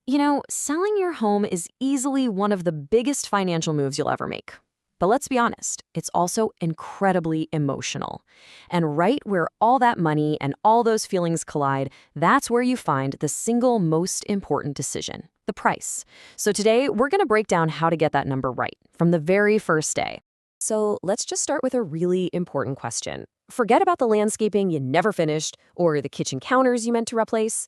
Selling your home is easily one of the biggest financial moves you'll ever make. But let's be honest, it's also incredibly emotional. And right where all that money and all those feelings collide, that's where you find the single most important decision, the price. So today, we're going to break down how to get that number right from the very first day. So let's just start with a really important question. Forget about the landscaping you never finished or the kitchen counters you meant to replace.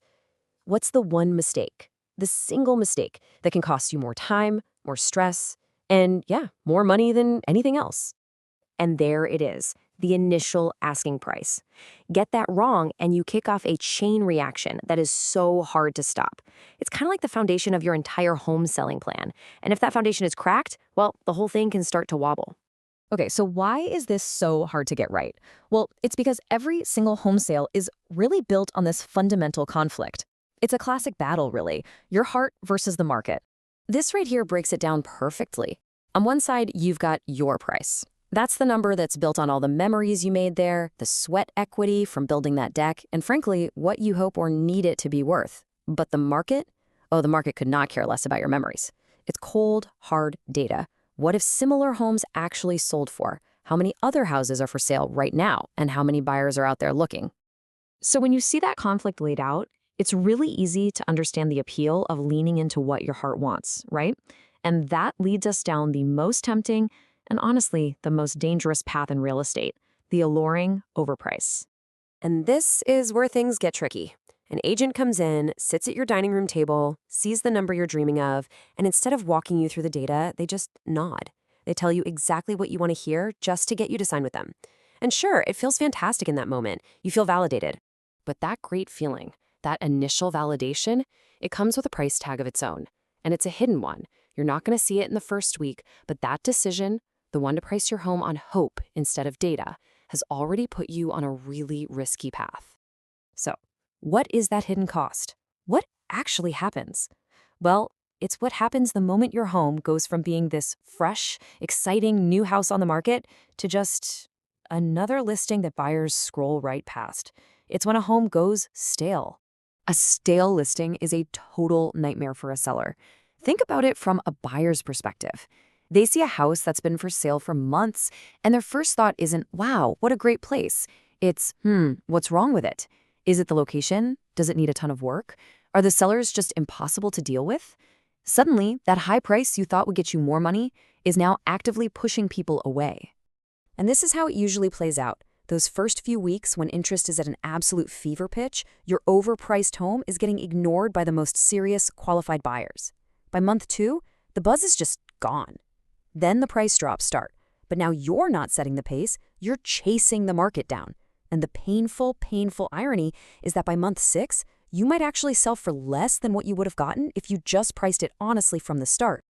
What's the one mistake? The single mistake that can cost you more time, more stress, and yeah, more money than anything else. And there it is, the initial asking price. Get that wrong and you kick off a chain reaction that is so hard to stop. It's kind of like the foundation of your entire home selling plan. And if that foundation is cracked, well, the whole thing can start to wobble. Okay, so why is this so hard to get right? Well, it's because every single home sale is really built on this fundamental conflict. It's a classic battle, really, your heart versus the market. This right here breaks it down perfectly. On one side, you've got your price. That's the number that's built on all the memories you made there, the sweat equity from building that deck, and frankly, what you hope or need it to be worth. But the market? Oh, the market could not care less about your memories. It's cold, hard data. What if similar homes actually sold for? How many other houses are for sale right now? And how many buyers are out there looking? So when you see that conflict laid out, it's really easy to understand the appeal of leaning into what your heart wants, right? And that leads us down the most tempting and honestly, the most dangerous path in real estate, the alluring overprice. And this is where things get tricky. An agent comes in, sits at your dining room table, sees the number you're dreaming of, and instead of walking you through the data, they just nod. They tell you exactly what you want to hear just to get you to sign with them. And sure, it feels fantastic in that moment. You feel validated. But that great feeling, that initial validation, it comes with a price tag of its own. And it's a hidden one. You're not going to see it in the first week, but that decision, the one to price your home on hope instead of data, has already put you on a really risky path. So, what is that hidden cost? What actually happens? Well, it's what happens the moment your home goes from being this fresh, exciting new house on the market to just another listing that buyers scroll right past. It's when a home goes stale. A stale listing is a total nightmare for a seller. Think about it from a buyer's perspective. They see a house that's been for sale for months, and their first thought isn't, wow, what a great place. It's, what's wrong with it? Is it the location? Does it need a ton of work? Are the sellers just impossible to deal with? Suddenly, that high price you thought would get you more money is now actively pushing people away. And this is how it usually plays out. Those first few weeks when interest is at an absolute fever pitch, your overpriced home is getting ignored by the most serious, qualified buyers. By month 2, the buzz is just gone. Then the price drops start. But now you're not setting the pace, you're chasing the market down. And the painful, painful irony is that by month 6, you might actually sell for less than what you would have gotten if you just priced it honestly from the start.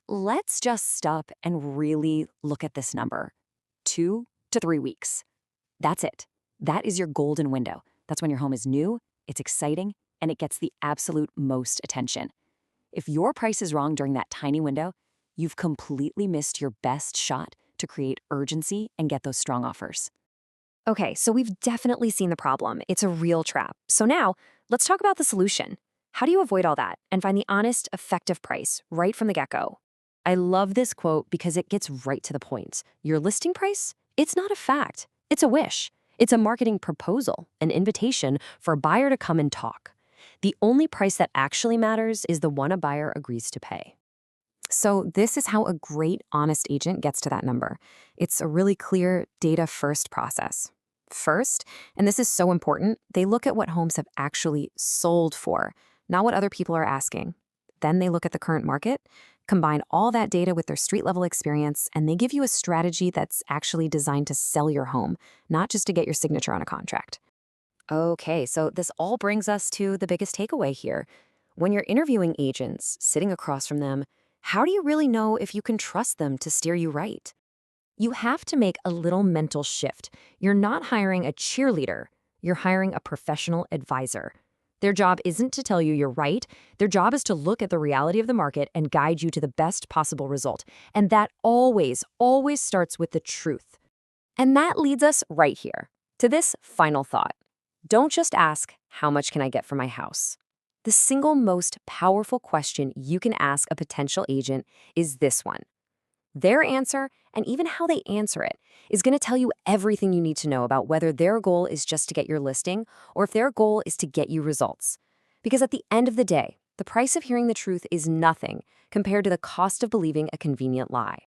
Let's just stop and really look at this number. 2 to 3 weeks. That's it. That is your golden window. That's when your home is new, it's exciting, and it gets the absolute most attention. If your price is wrong during that tiny window, you've completely missed your best shot to create urgency and get those strong offers. Okay, so we've definitely seen the problem. It's a real trap. So now, let's talk about the solution. How do you avoid all that and find the honest, effective price right from the get-go? I love this quote because it gets right to the point. Your listing price? It's not a fact. It's a wish. It's a marketing proposal, an invitation for a buyer to come and talk. The only price that actually matters is the one a buyer agrees to pay. So this is how a great, honest agent gets to that number. It's a really clear data-first process. First, and this is so important, they look at what homes have actually sold for, not what other people are asking. Then they look at the current market, combine all that data with their street-level experience, and they give you a strategy that's actually designed to sell your home, not just to get your signature on a contract. Okay, so this all brings us to the biggest takeaway here. When you're interviewing agents, sitting across from them, how do you really know if you can trust them to steer you right? You have to make a little mental shift. You're not hiring a cheerleader. You're hiring a professional advisor. Their job isn't to tell you you're right. Their job is to look at the reality of the market and guide you to the best possible result. And that always, always starts with the truth. And that leads us right here to this final thought. Don't just ask, how much can I get for my house? The single most powerful question you can ask a potential agent is this one. Their answer, and even how they answer it, is going to tell you everything you need to know about whether their goal is just to get your listing or if their goal is to get you results. Because at the end of the day, the price of hearing the truth is nothing compared to the cost of believing a convenient lie.